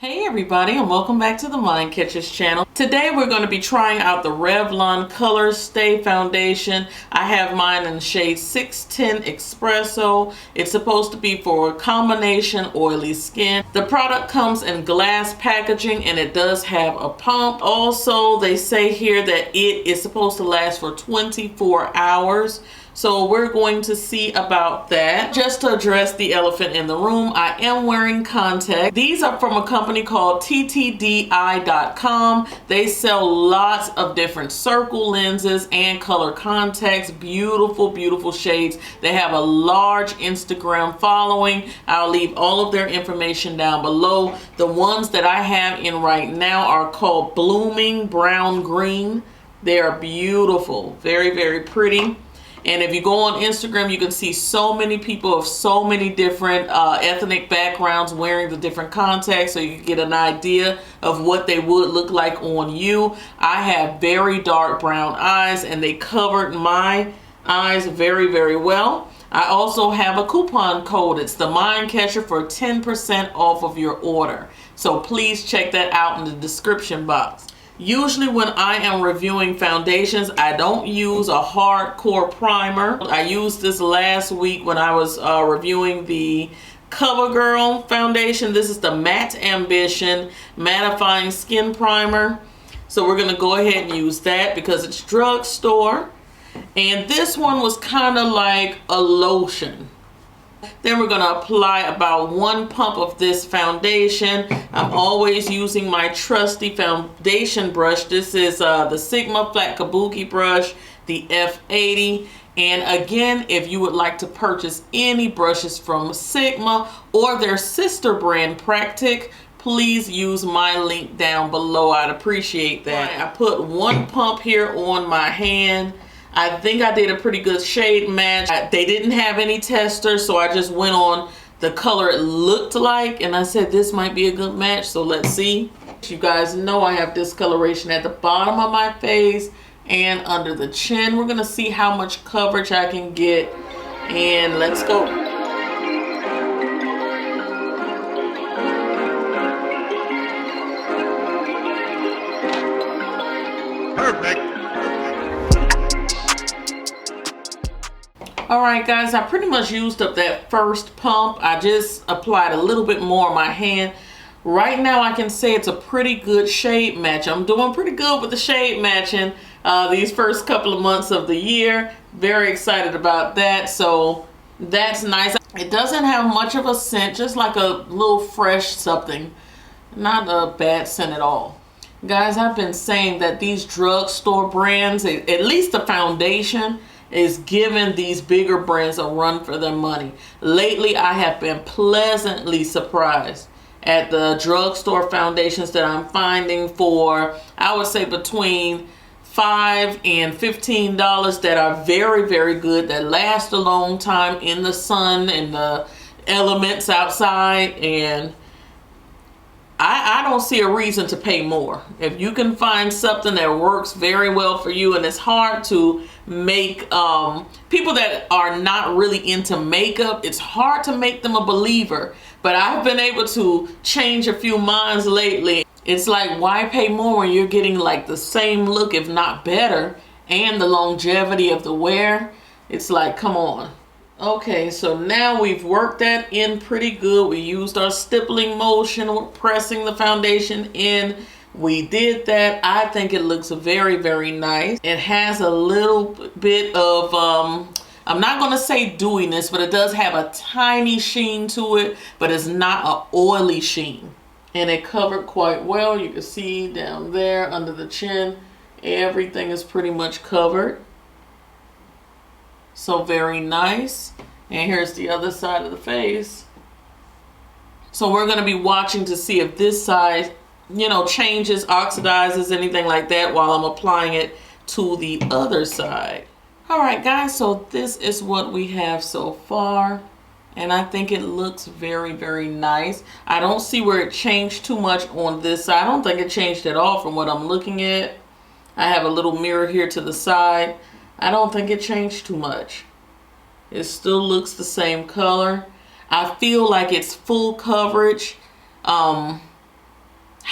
Hey everybody, and welcome back to the Mind Catchers channel. Today we're going to be trying out the Revlon Color Stay Foundation. I have mine in the shade 610 Espresso. It's supposed to be for a combination oily skin. The product comes in glass packaging and it does have a pump. Also, they say here that it is supposed to last for 24 hours. So we're going to see about that. Just to address the elephant in the room, I am wearing contacts. These are from a company called TTDI.com. They sell lots of different circle lenses and color contacts. Beautiful, beautiful shades. They have a large Instagram following. I'll leave all of their information down below. The ones that I have in right now are called Blooming Brown Green. They are beautiful. Very, very pretty. And if you go on Instagram, you can see so many people of so many different ethnic backgrounds wearing the different contacts, so you can get an idea of what they would look like on you. I have very dark brown eyes and they covered my eyes very, very well. I also have a coupon code. It's the Mind Catcher for 10% off of your order. So please check that out in the description box. Usually when I am reviewing foundations, I don't use a hardcore primer. I used this last week when I was reviewing the CoverGirl foundation. This is the Matte Ambition Mattifying Skin Primer. So we're going to go ahead and use that because it's drugstore. And this one was kind of like a lotion. Then we're going to apply about 1 pump of this foundation. I'm always using my trusty foundation brush. This is the Sigma Flat Kabuki brush, the F80. And again, if you would like to purchase any brushes from Sigma or their sister brand Practic, please use my link down below. I'd appreciate that. I put 1 pump here on my hand. I think I did a pretty good shade match. They didn't have any testers, so I just went on the color it looked like, and I said this might be a good match, so let's see. You guys know I have discoloration at the bottom of my face and under the chin. We're gonna see how much coverage I can get, and let's go. Perfect. Alright guys, I pretty much used up that first pump. I just applied a little bit more on my hand. Right now I can say it's a pretty good shade match. I'm doing pretty good with the shade matching these first couple of months of the year. Very excited about that, so that's nice. It doesn't have much of a scent, just like a little fresh something. Not a bad scent at all. Guys, I've been saying that these drugstore brands, at least the foundation, is giving these bigger brands a run for their money. Lately, I have been pleasantly surprised at the drugstore foundations that I'm finding for, I would say, between $5 and $15 that are very, very good, that last a long time in the sun and the elements outside, and I don't see a reason to pay more. If you can find something that works very well for you, and it's hard to make people that are not really into makeup, it's hard to make them a believer. But I've been able to change a few minds lately. It's like, why pay more when you're getting like the same look, if not better, and the longevity of the wear? It's like, come on. Okay, so now we've worked that in pretty good. We used our stippling motion, we're pressing the foundation in. We did that. I think it looks very, very nice. It has a little bit of, I'm not going to say dewiness, but it does have a tiny sheen to it, but it's not an oily sheen. And it covered quite well. You can see down there under the chin, everything is pretty much covered. So very nice. And here's the other side of the face. So we're going to be watching to see if this side, you know, changes, oxidizes, anything like that while I'm applying it to the other side. Alright guys, so this is what we have so far. And I think it looks very, very nice. I don't see where it changed too much on this side. I don't think it changed at all from what I'm looking at. I have a little mirror here to the side. I don't think it changed too much. It still looks the same color. I feel like it's full coverage.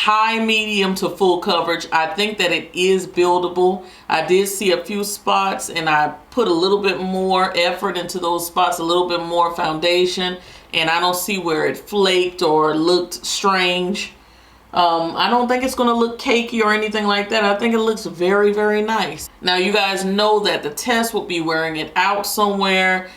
high, medium to full coverage. I think that it is buildable. I did see a few spots and I put a little bit more effort into those spots, a little bit more foundation, and I don't see where it flaked or looked strange. I don't think it's going to look cakey or anything like that. I think it looks very, very nice. Now, you guys know that the test will be wearing it out somewhere.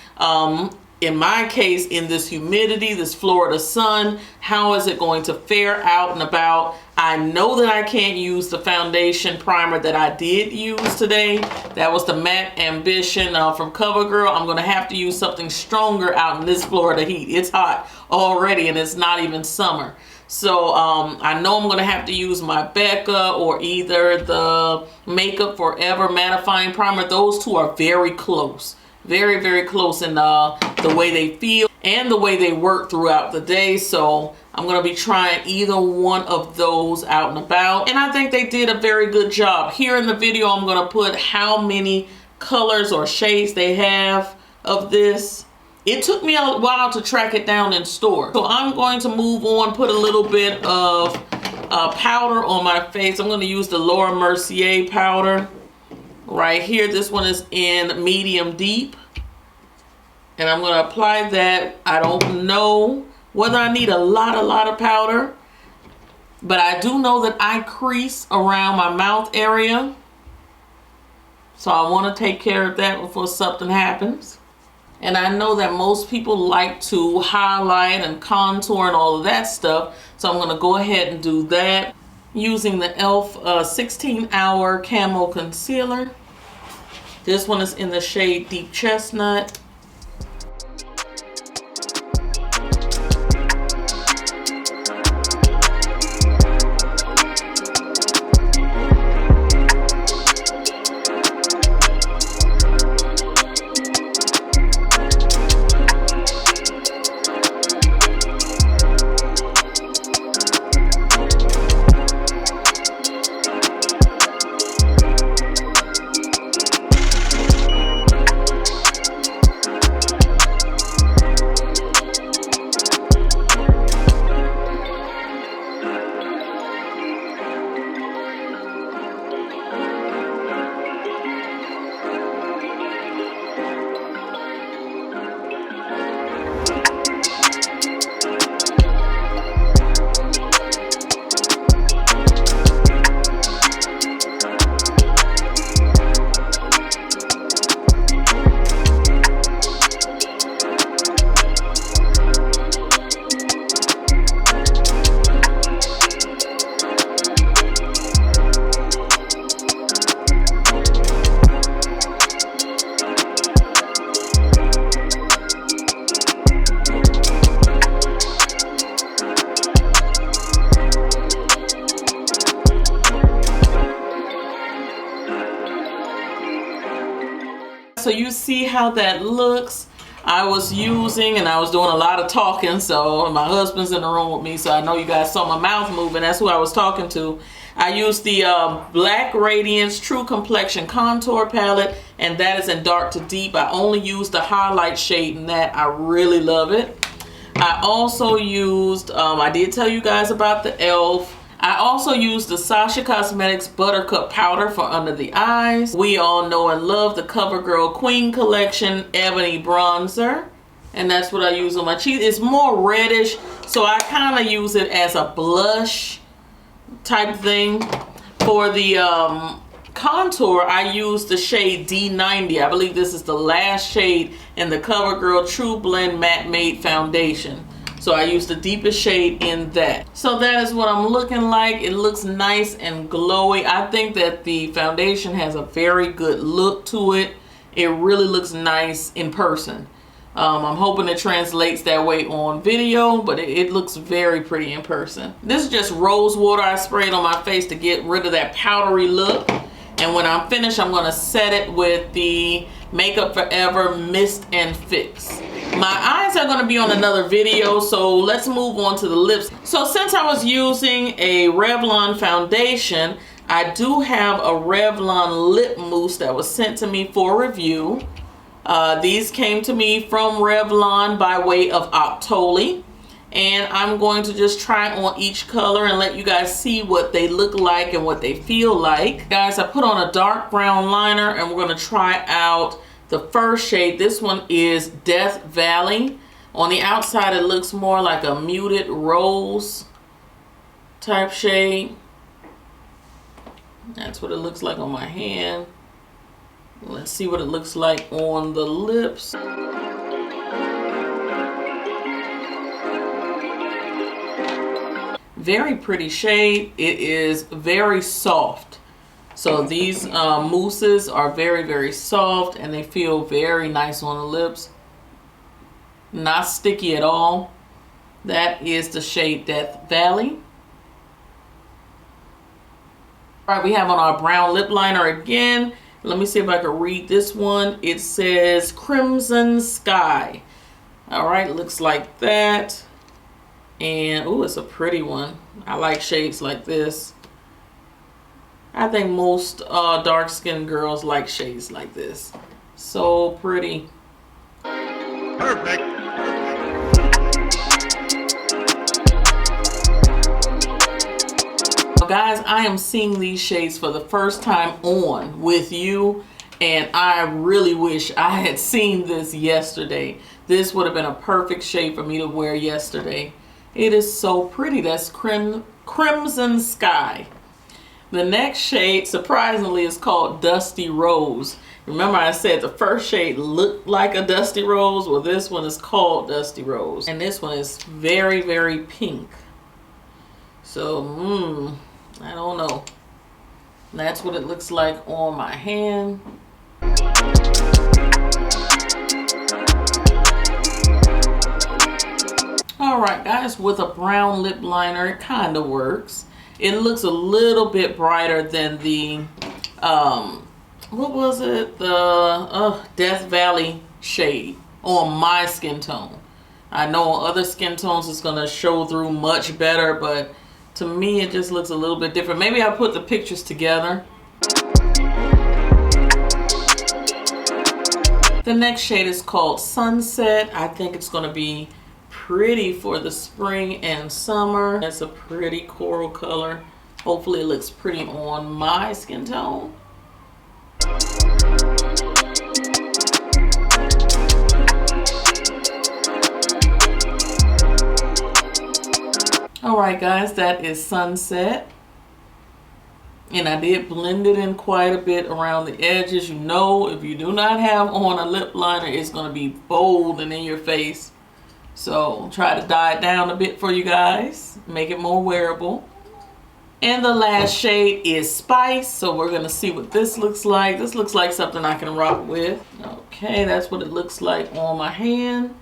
In my case, in this humidity, this Florida sun, how is it going to fare out and about? I know that I can't use the foundation primer that I did use today. That was the Matte Ambition from CoverGirl. I'm going to have to use something stronger out in this Florida heat. It's hot already and it's not even summer. So I know I'm going to have to use my Becca or either the Makeup Forever mattifying primer. Those two are very close. Very, very close in the way they feel and the way they work throughout the day. So I'm going to be trying either one of those out and about. And I think they did a very good job. Here in the video, I'm going to put how many colors or shades they have of this. It took me a while to track it down in store. So I'm going to move on, put a little bit of powder on my face. I'm going to use the Laura Mercier powder. Right here, this one is in medium deep, and I'm going to apply that. I don't know whether I need a lot of powder, but I do know that I crease around my mouth area, so I want to take care of that before something happens. And I know that most people like to highlight and contour and all of that stuff, so I'm going to go ahead and do that using the e.l.f. 16-Hour Camo Concealer. This one is in the shade Deep Chestnut. So you see how that looks. I was using and I was doing a lot of talking, so my husband's in the room with me, so I know you guys saw my mouth moving. That's who I was talking to. I used the Black Radiance True Complexion Contour Palette, and that is in dark to deep. I only used the highlight shade in that. I really love it. I also used, I did tell you guys about the e.l.f. I also used the Sasha Cosmetics Buttercup Powder for under the eyes. We all know and love the CoverGirl Queen Collection Ebony Bronzer. And that's what I use on my cheeks. It's more reddish, so I kind of use it as a blush type thing. For the contour, I use the shade D90. I believe this is the last shade in the CoverGirl True Blend Matte Made Foundation. So I use the deepest shade in that. So that is what I'm looking like. It looks nice and glowy. I think that the foundation has a very good look to it. It really looks nice in person. I'm hoping it translates that way on video, but it looks very pretty in person. This is just rose water I sprayed on my face to get rid of that powdery look. And when I'm finished, I'm going to set it with the Makeup Forever Mist and Fix. My eyes are going to be on another video, so let's move on to the lips. So since I was using a Revlon foundation, I do have a Revlon lip mousse that was sent to me for review. These came to me from Revlon by way of Octoly. and I'm going to just try on each color and let you guys see what they look like and what they feel like. Guys, I put on a dark brown liner, and we're going to try out the first shade. This one is Death Valley. On the outside, it looks more like a muted rose type shade. That's what it looks like on my hand. Let's see what it looks like on the lips. Very pretty shade. It is very soft. So these mousses are very, very soft, and they feel very nice on the lips. Not sticky at all. That is the shade Death Valley. All right, we have on our brown lip liner again. Let me see if I can read this one. It says Crimson Sky. All right, looks like that. And oh, it's a pretty one. I like shades like this. I think most dark-skinned girls like shades like this. So pretty. Perfect. Guys, I am seeing these shades for the first time on with you, and I really wish I had seen this yesterday. This would have been a perfect shade for me to wear yesterday. It is so pretty. That's Crimson Sky. The next shade, surprisingly, is called Dusty Rose. Remember I said the first shade looked like a Dusty Rose? Well, this one is called Dusty Rose. And this one is very, very pink. So, I don't know. That's what it looks like on my hand. Alright guys, with a brown lip liner, it kind of works. It looks a little bit brighter than the, what was it? The Death Valley shade on my skin tone. I know on other skin tones it's going to show through much better, but to me it just looks a little bit different. Maybe I'll put the pictures together. The next shade is called Sunset. I think it's going to be pretty for the spring and summer. That's a pretty coral color. Hopefully it looks pretty on my skin tone. Alright guys, that is Sunset. And I did blend it in quite a bit around the edges. You know, if you do not have on a lip liner, it's going to be bold and in your face. So try to dye it down a bit for you guys. Make it more wearable. And the last shade is Spice. So we're going to see what this looks like. This looks like something I can rock with. Okay, that's what it looks like on my hand.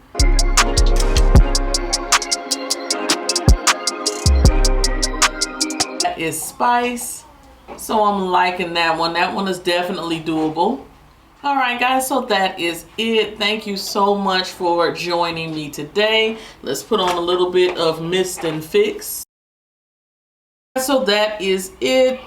That is Spice. So I'm liking that one. That one is definitely doable. All right guys, so that is it. Thank you so much for joining me today. Let's put on a little bit of Mist and Fix. So that is it.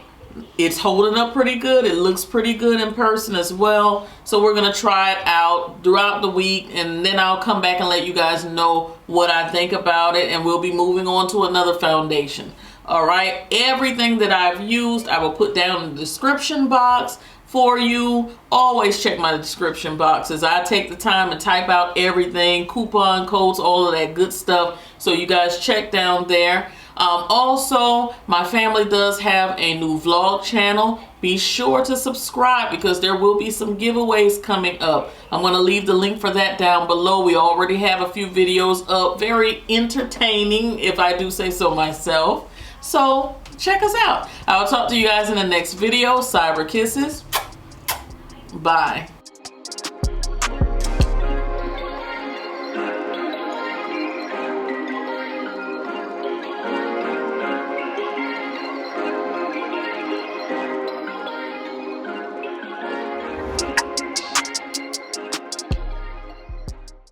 It's holding up pretty good. It looks pretty good in person as well. So we're going to try it out throughout the week, and then I'll come back and let you guys know what I think about it, and we'll be moving on to another foundation. All right, everything that I've used I will put down in the description box for you. Always check my description boxes. I take the time and type out everything, coupon codes, all of that good stuff. So you guys check down there. Also, my family does have a new vlog channel. Be sure to subscribe because there will be some giveaways coming up. I'm going to leave the link for that down below. We already have a few videos up. Very entertaining, if I do say so myself. So check us out. I'll talk to you guys in the next video. Cyber kisses. Bye.